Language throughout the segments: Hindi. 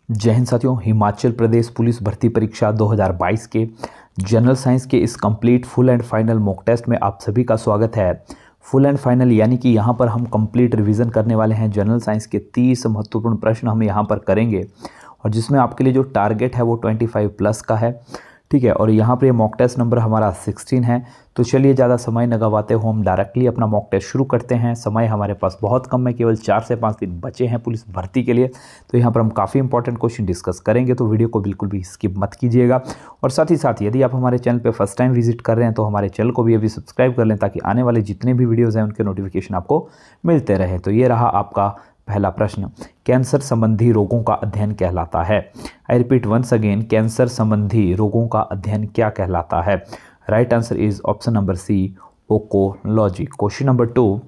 जय हिंद साथियों। हिमाचल प्रदेश पुलिस भर्ती परीक्षा 2022 के जनरल साइंस के इस complete full and final mock test में आप सभी का स्वागत है। फुल एंड फाइनल यानी कि यहाँ पर हम कंप्लीट रिवीजन करने वाले हैं। जनरल साइंस के 30 महत्वपूर्ण प्रश्न हम यहाँ पर करेंगे और जिसमें आपके लिए जो टारगेट है वो 25 प्लस का है, ठीक है। और यहाँ पर ये मॉक टेस्ट नंबर हमारा 16 है। तो चलिए ज़्यादा समय न गवाते हो, हम डायरेक्टली अपना मॉक टेस्ट शुरू करते हैं। समय हमारे पास बहुत कम है, केवल 4 से 5 दिन बचे हैं पुलिस भर्ती के लिए। तो यहाँ पर हम काफ़ी इंपॉर्टेंट क्वेश्चन डिस्कस करेंगे, तो वीडियो को बिल्कुल भी स्किप मत कीजिएगा। और साथ ही साथ यदि आप हमारे चैनल पर फर्स्ट टाइम विजिट कर रहे हैं तो हमारे चैनल को भी अभी सब्सक्राइब कर लें, ताकि आने वाले जितने भी वीडियोज़ हैं उनके नोटिफिकेशन आपको मिलते रहे। तो ये रहा आपका पहला प्रश्न, कैंसर संबंधी रोगों का अध्ययन कहलाता है। I repeat once again, cancer संबंधी रोगों का अध्ययन क्या कहलाता है? Right answer is option number C, oncology. Question number 2,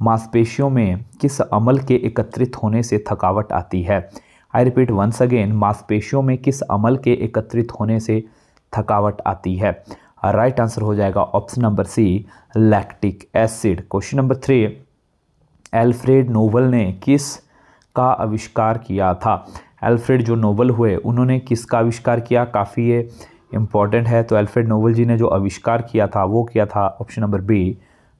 मांसपेशियों में किस अमल के एकत्रित होने से थकावट आती है? आई रिपीट वंस अगेन, मांसपेशियों में किस अमल के एकत्रित होने से थकावट आती है? राइट आंसर हो जाएगा option number C, lactic acid. Question number 3, Alfred Nobel ने किस का आविष्कार किया था? एल्फ्रेड जो नोबल हुए उन्होंने किसका आविष्कार किया? काफ़ी ये इंपॉर्टेंट है। तो एल्फ्रेड नोबल जी ने जो आविष्कार किया था वो किया था ऑप्शन नंबर बी,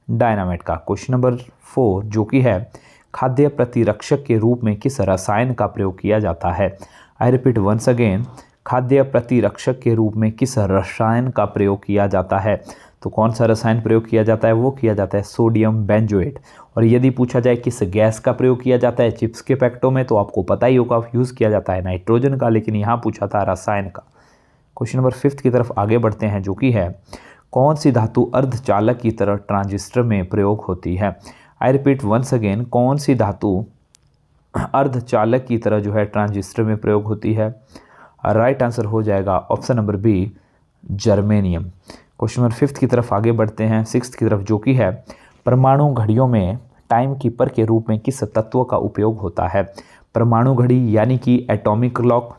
डायनामाइट का। क्वेश्चन नंबर 4 जो कि है, खाद्य प्रतिरक्षक के रूप में किस रसायन का प्रयोग किया जाता है? आई रिपीट वंस अगेन, खाद्य प्रतिरक्षक के रूप में किस रसायन का प्रयोग किया जाता है? तो कौन सा रसायन प्रयोग किया जाता है? वो किया जाता है सोडियम बेंजोएट। और यदि पूछा जाए किस गैस का प्रयोग किया जाता है चिप्स के पैकेटों में, तो आपको पता ही होगा यूज़ किया जाता है नाइट्रोजन का, लेकिन यहाँ पूछा था रसायन का। क्वेश्चन नंबर 5 की तरफ आगे बढ़ते हैं, जो कि है, कौन सी धातु अर्धचालक की तरह ट्रांजिस्टर में प्रयोग होती है? आई रिपीट वंस अगेन, कौन सी धातु अर्धचालक की तरह जो है ट्रांजिस्टर में प्रयोग होती है? राइट आंसर हो जाएगा option number B, germanium. Question number 5 की तरफ आगे बढ़ते हैं, 6 की तरफ, जो कि है, परमाणु घड़ियों में टाइम कीपर के रूप में किस तत्व का उपयोग होता है? परमाणु घड़ी यानी कि एटॉमिक क्लॉक।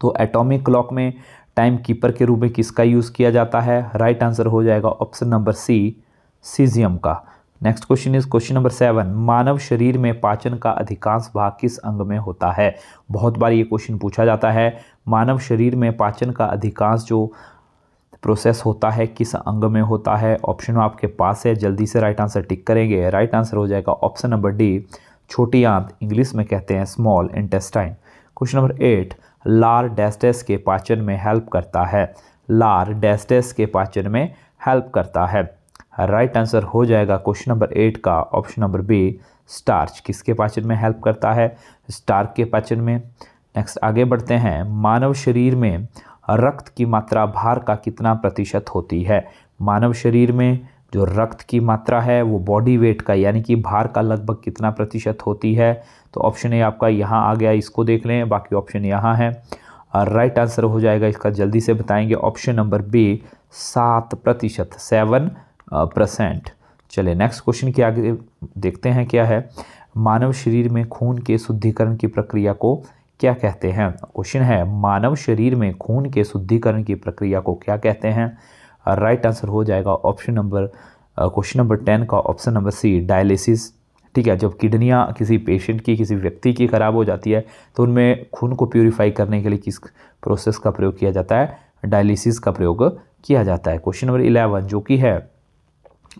तो एटॉमिक क्लॉक में टाइम कीपर के रूप में किसका यूज़ किया जाता है? राइट आंसर हो जाएगा ऑप्शन नंबर सी, सीजियम का। Next question is question number 7, मानव शरीर में पाचन का अधिकांश भाग किस अंग में होता है? बहुत बार ये क्वेश्चन पूछा जाता है, मानव शरीर में पाचन का अधिकांश जो प्रोसेस होता है किस अंग में होता है? ऑप्शन आपके पास है, जल्दी से राइट आंसर टिक करेंगे। राइट आंसर हो जाएगा ऑप्शन नंबर डी, छोटी आंत, इंग्लिश में कहते हैं स्मॉल इंटेस्टाइन। क्वेश्चन नंबर 8, लार डैश के पाचन में हेल्प करता है? लार डैश के पाचन में हेल्प करता है। राइट आंसर हो जाएगा क्वेश्चन नंबर 8 का ऑप्शन नंबर बी, स्टार्च। किसके पाचन में हेल्प करता है? स्टार्च के पाचन में। नेक्स्ट आगे बढ़ते हैं, मानव शरीर में रक्त की मात्रा भार का कितना प्रतिशत होती है? मानव शरीर में जो रक्त की मात्रा है वो बॉडी वेट का यानी कि भार का लगभग कितना प्रतिशत होती है? तो ऑप्शन ए आपका यहाँ आ गया, इसको देख लें, बाकी ऑप्शन यहाँ है। राइट आंसर हो जाएगा इसका, जल्दी से बताएंगे, ऑप्शन नंबर बी, 7%, 7%। चलिए नेक्स्ट क्वेश्चन के आगे देखते हैं क्या है, मानव शरीर में खून के शुद्धिकरण की प्रक्रिया को क्या कहते हैं? क्वेश्चन है, मानव शरीर में खून के शुद्धिकरण की प्रक्रिया को क्या कहते हैं? राइट आंसर हो जाएगा ऑप्शन नंबर क्वेश्चन नंबर 10 का ऑप्शन नंबर सी, डायलिसिस। ठीक है, जब किडनियां किसी पेशेंट की, किसी व्यक्ति की खराब हो जाती है तो उनमें खून को प्यूरिफाई करने के लिए किस प्रोसेस का प्रयोग किया जाता है? डायलिसिस का प्रयोग किया जाता है। क्वेश्चन नंबर 11 जो कि है,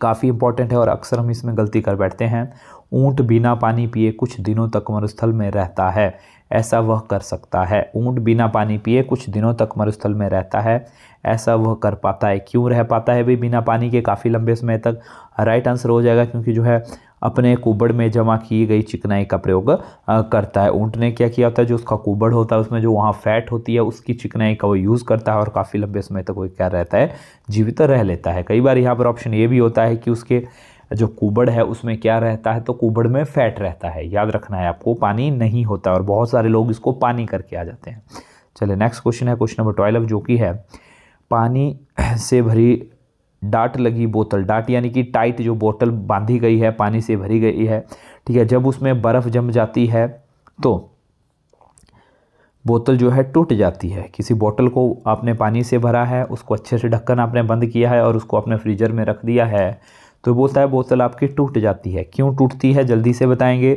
काफ़ी इंपॉर्टेंट है और अक्सर हम इसमें गलती कर बैठते हैं, ऊंट बिना पानी पिए कुछ दिनों तक मरुस्थल में रहता है, ऐसा वह कर सकता है? ऊंट बिना पानी पिए कुछ दिनों तक मरुस्थल में रहता है, ऐसा वह कर पाता है। क्यों रह पाता है भाई बिना पानी के काफ़ी लंबे समय तक? राइट आंसर हो जाएगा क्योंकि जो है अपने कुबड़ में जमा की गई चिकनाई का प्रयोग करता है। ऊंट ने क्या किया होता है, जो उसका कुबड़ होता है उसमें जो वहाँ फैट होती है उसकी चिकनाई का वो यूज़ करता है और काफ़ी लंबे समय तक वो क्या रहता है, जीवित रह लेता है। कई बार यहाँ पर ऑप्शन ये भी होता है कि उसके जो कुबड़ है उसमें क्या रहता है, तो कुबड़ में फैट रहता है, याद रखना है आपको, पानी नहीं होता और बहुत सारे लोग इसको पानी करके आ जाते हैं। चलिए नेक्स्ट क्वेश्चन है क्वेश्चन नंबर 12 जो कि है, पानी से भरी डाट लगी बोतल, डाट यानी कि टाइट जो बोतल बांधी गई है पानी से भरी गई है, ठीक है, जब उसमें बर्फ़ जम जाती है तो बोतल जो है टूट जाती है। किसी बोतल को आपने पानी से भरा है, उसको अच्छे से ढक्कन आपने बंद किया है और उसको अपने फ्रीजर में रख दिया है, तो बोलता है बोतल आपकी टूट जाती है। क्यों टूटती है, जल्दी से बताएंगे?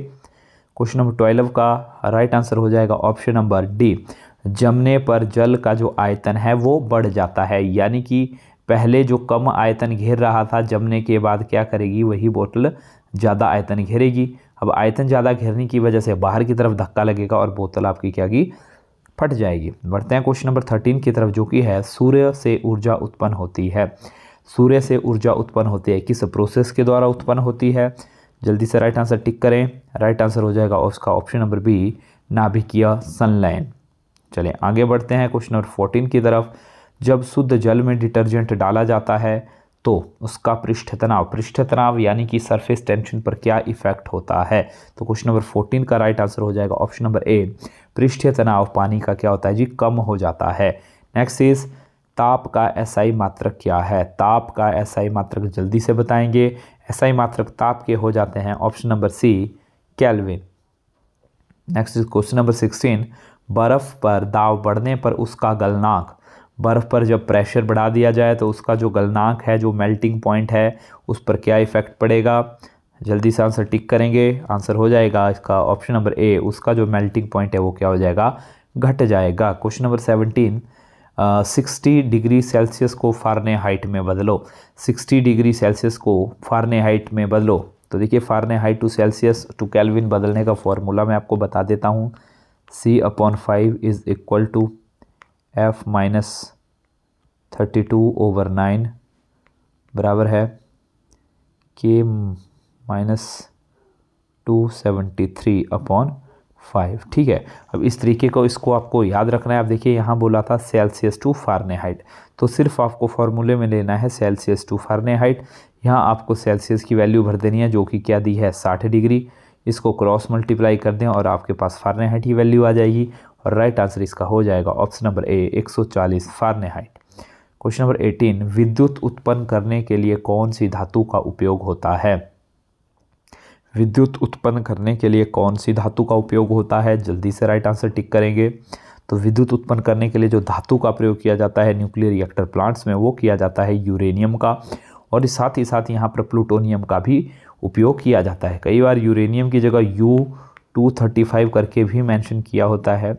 क्वेश्चन नंबर 12 का राइट आंसर हो जाएगा ऑप्शन नंबर डी। जमने पर जल का जो आयतन है वो बढ़ जाता है, यानी कि पहले जो कम आयतन घेर रहा था जमने के बाद क्या करेगी, वही बोतल ज़्यादा आयतन घेरेगी। अब आयतन ज़्यादा घेरने की वजह से बाहर की तरफ धक्का लगेगा और बोतल आपकी क्या की फट जाएगी। बढ़ते हैं क्वेश्चन नंबर 13 की तरफ, जो कि है सूर्य से ऊर्जा उत्पन्न होती है। सूर्य से ऊर्जा उत्पन्न होती है, किस प्रोसेस के द्वारा उत्पन्न होती है? जल्दी से राइट आंसर टिक करें। राइट आंसर हो जाएगा उसका ऑप्शन नंबर बी, नाभिकीय संलयन। चलें आगे बढ़ते हैं क्वेश्चन नंबर 14 की तरफ। जब शुद्ध जल में डिटर्जेंट डाला जाता है तो उसका पृष्ठ तनाव यानी कि सरफेस टेंशन पर क्या इफेक्ट होता है? तो क्वेश्चन नंबर 14 का राइट आंसर हो जाएगा ऑप्शन नंबर ए, पृष्ठीय तनाव पानी का क्या होता है जी, कम हो जाता है। नेक्स्ट इज ताप का एसआई मात्रक क्या है? ताप का एसआई मात्रक जल्दी से बताएंगे। एसआई मात्रक ताप के हो जाते हैं option number C, kelvin. Next is question number 16, बर्फ पर दाब बढ़ने पर उसका गलनांक, बर्फ पर जब प्रेशर बढ़ा दिया जाए तो उसका जो गलनांक है, जो मेल्टिंग पॉइंट है, उस पर क्या इफेक्ट पड़ेगा? जल्दी से आंसर टिक करेंगे। आंसर हो जाएगा इसका ऑप्शन नंबर ए, उसका जो मेल्टिंग पॉइंट है वो क्या हो जाएगा, घट जाएगा। क्वेश्चन नंबर 17, 60 डिग्री सेल्सियस को फ़ारेनहाइट में बदलो। 60 डिग्री सेल्सियस को फ़ारेनहाइट में बदलो। तो देखिए Fahrenheit to Celsius to kelvin बदलने का फॉर्मूला मैं आपको बता देता हूँ। C/5 is equal to F-32/9 बराबर है K-273/5। ठीक है, अब इस तरीके को इसको आपको याद रखना है। अब देखिए यहाँ बोला था सेल्सियस टू फ़ारेनहाइट, तो सिर्फ आपको फॉर्मूले में लेना है सेल्सियस टू फ़ारेनहाइट। यहाँ आपको सेल्सियस की वैल्यू भर देनी है जो कि क्या दी है, 60 डिग्री। इसको क्रॉस मल्टीप्लाई कर दें और आपके पास फ़ारेनहाइट की वैल्यू आ जाएगी और राइट आंसर इसका हो जाएगा ऑप्शन नंबर ए, 140 फ़ारेनहाइट। क्वेश्चन नंबर 18, विद्युत उत्पन्न करने के लिए कौन सी धातु का उपयोग होता है? विद्युत उत्पन्न करने के लिए कौन सी धातु का उपयोग होता है? जल्दी से राइट आंसर टिक करेंगे। तो विद्युत उत्पन्न करने के लिए जो धातु का प्रयोग किया जाता है न्यूक्लियर रिएक्टर प्लांट्स में, वो किया जाता है यूरेनियम का, और साथ ही साथ यहाँ पर प्लूटोनियम का भी उपयोग किया जाता है। कई बार यूरेनियम की जगह U-235 करके भी मेंशन किया होता है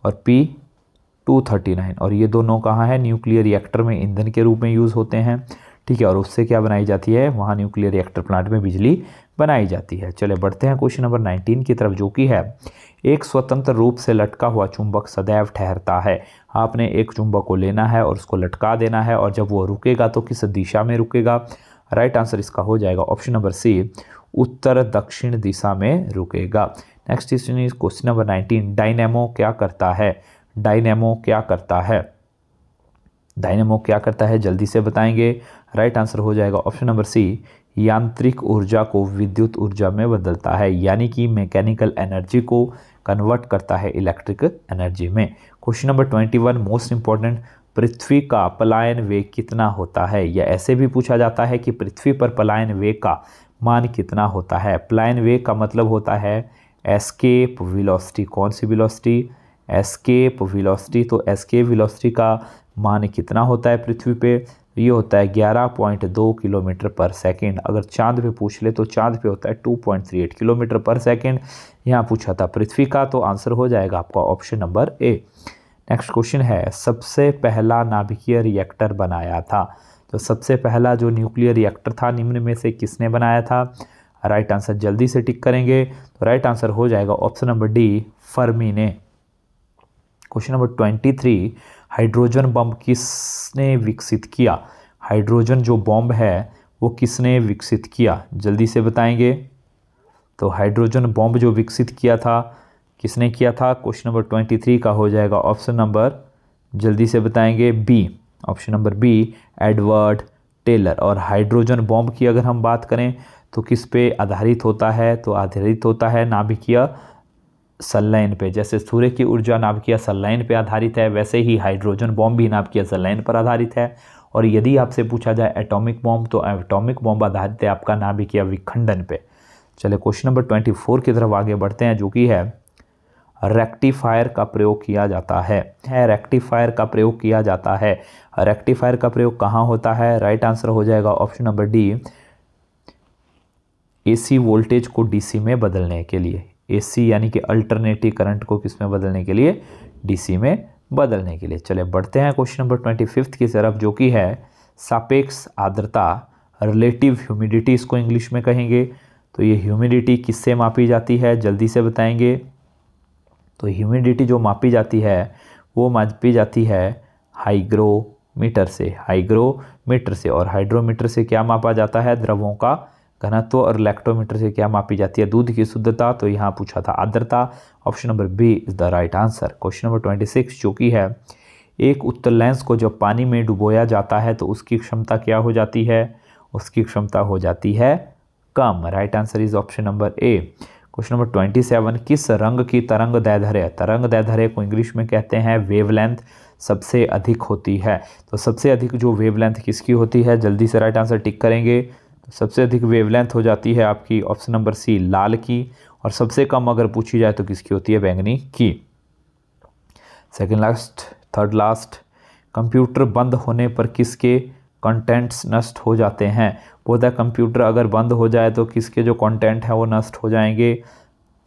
और P-239, और ये दोनों कहाँ है, न्यूक्लियर रिएक्टर में ईंधन के रूप में यूज़ होते हैं। ठीक है, और उससे क्या बनाई जाती है, वहाँ न्यूक्लियर रिएक्टर प्लांट में बिजली बनाई जाती है। चले बढ़ते हैं क्वेश्चन नंबर 19 की तरफ, जो कि है एक स्वतंत्र रूप से लटका हुआ चुंबक सदैव ठहरता है। आपने एक चुंबक को लेना है और उसको लटका देना है, और जब वो रुकेगा तो किस दिशा में रुकेगा? राइट आंसर इसका हो जाएगा ऑप्शन नंबर सी, उत्तर दक्षिण दिशा में रुकेगा। Next is question number 19, dynamo क्या करता है? डायनेमो क्या करता है? डायनेमो क्या करता है, जल्दी से बताएंगे। राइट आंसर हो जाएगा ऑप्शन नंबर सी, यांत्रिक ऊर्जा को विद्युत ऊर्जा में बदलता है, यानी कि मैकेनिकल एनर्जी को कन्वर्ट करता है इलेक्ट्रिक एनर्जी में। क्वेश्चन नंबर 21, मोस्ट इंपॉर्टेंट, पृथ्वी का पलायन वेग कितना होता है? या ऐसे भी पूछा जाता है कि पृथ्वी पर पलायन वेग का मान कितना होता है? पलायन वेग का मतलब होता है एस्केप वेलोसिटी। कौन सी वेलोसिटी? Escape velocity. तो एस्केप वेलोसिटी का मान कितना होता है पृथ्वी पे? ये होता है 11.2 किलोमीटर पर सेकेंड। अगर चांद पे पूछ ले तो चांद पे होता है 2.38 किलोमीटर पर सेकेंड। यहाँ पूछा था पृथ्वी का, तो आंसर हो जाएगा आपका ऑप्शन नंबर ए। नेक्स्ट क्वेश्चन है, सबसे पहला नाभिकीय रिएक्टर बनाया था। तो सबसे पहला जो न्यूक्लियर रिएक्टर था निम्न में से किसने बनाया था? राइट आंसर जल्दी से टिक करेंगे। तो राइट आंसर हो जाएगा ऑप्शन नंबर डी, फर्मी ने। क्वेश्चन नंबर 23, हाइड्रोजन बम किसने विकसित किया? हाइड्रोजन जो बॉम्ब है वो किसने विकसित किया? जल्दी से बताएंगे। तो हाइड्रोजन बॉम्ब जो विकसित किया था किसने किया था? क्वेश्चन नंबर 23 का हो जाएगा ऑप्शन नंबर, जल्दी से बताएंगे, B, option number B, Edward Teller. और हाइड्रोजन बॉम्ब की अगर हम बात करें तो किस पे आधारित होता है? तो आधारित होता है नाभिकीय संलयन पे। जैसे सूर्य की ऊर्जा नाभिकीय संलयन पे आधारित है, वैसे ही हाइड्रोजन बॉम्ब भी नाभिकीय संलयन पर आधारित है। और यदि आपसे पूछा जाए एटॉमिक बॉम्ब, तो एटॉमिक बॉम्ब आधारित है आपका नाभिकीय विखंडन पे। चले क्वेश्चन नंबर 24 की तरफ आगे बढ़ते हैं, जो कि है रेक्टिफायर का प्रयोग किया जाता है। रेक्टिफायर का प्रयोग किया जाता है। रेक्टिफायर का प्रयोग कहाँ होता है? राइट आंसर हो जाएगा option number D, AC voltage को डीसी में बदलने के लिए। AC यानी कि अल्टरनेटिव करंट को किस में बदलने के लिए, DC में बदलने के लिए। चले बढ़ते हैं क्वेश्चन नंबर 25 की तरफ, जो कि है सापेक्ष आर्द्रता, रिलेटिव ह्यूमिडिटी इसको इंग्लिश में कहेंगे। तो ये ह्यूमिडिटी किससे मापी जाती है, जल्दी से बताएंगे। तो ह्यूमिडिटी जो मापी जाती है वो मापी जाती है हाइग्रोमीटर से, हाइग्रोमीटर से। और हाइड्रोमीटर से क्या मापा जाता है, द्रवों का घनत्व। और लैक्टोमीटर से क्या मापी जाती है, दूध की शुद्धता। तो यहाँ पूछा था आर्द्रता। Option number B is the right answer. Question number 26 जो कि है एक उत्तल लेंस को जब पानी में डुबोया जाता है तो उसकी क्षमता क्या हो जाती है, उसकी क्षमता हो जाती है कम। Right answer is option number A. Question number 27 किस रंग की तरंग दैर्ध्य, तरंग दैर्ध्य को इंग्लिश में कहते हैं वेवलेंथ, सबसे अधिक होती है। तो सबसे अधिक जो वेवलेंथ किसकी होती है, जल्दी से राइट आंसर टिक करेंगे। तो सबसे अधिक वेवलेंथ हो जाती है आपकी ऑप्शन नंबर सी, लाल की। और सबसे कम अगर पूछी जाए तो किसकी होती है, बैंगनी की। Second last, third last, computer बंद होने पर किसके कंटेंट्स नष्ट हो जाते हैं। बोलता है कंप्यूटर अगर बंद हो जाए तो किसके जो कंटेंट है वो नष्ट हो जाएंगे।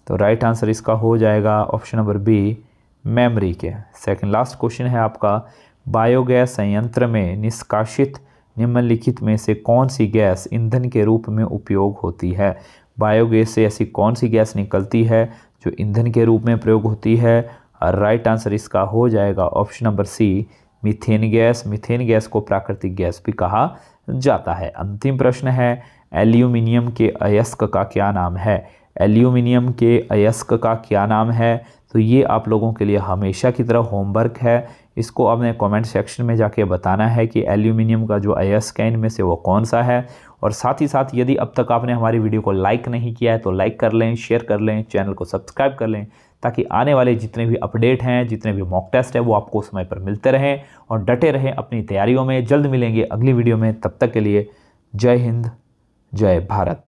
तो राइट आंसर इसका हो जाएगा ऑप्शन नंबर बी, मेमोरी के। सेकंड लास्ट क्वेश्चन है आपका, बायोगैस संयंत्र में निष्कासित निम्नलिखित में से कौन सी गैस ईंधन के रूप में उपयोग होती है। बायोगैस से ऐसी कौन सी गैस निकलती है जो ईंधन के रूप में प्रयोग होती है। और राइट आंसर इसका हो जाएगा option number C, methane gas. Methane gas को प्राकृतिक गैस भी कहा जाता है। अंतिम प्रश्न है, एल्यूमिनियम के अयस्क का क्या नाम है। एल्यूमिनियम के अयस्क का क्या नाम है। तो ये आप लोगों के लिए हमेशा की तरह होमवर्क है। इसको आपने कमेंट सेक्शन में जाके बताना है कि एल्यूमिनियम का जो अयस्क है इनमें से वो कौन सा है। और साथ ही साथ यदि अब तक आपने हमारी वीडियो को लाइक नहीं किया है तो लाइक कर लें, शेयर कर लें, चैनल को सब्सक्राइब कर लें, ताकि आने वाले जितने भी अपडेट हैं, जितने भी मॉक टेस्ट है वो आपको समय पर मिलते रहें। और डटे रहें अपनी तैयारियों में। जल्द मिलेंगे अगली वीडियो में, तब तक के लिए जय हिंद, जय भारत।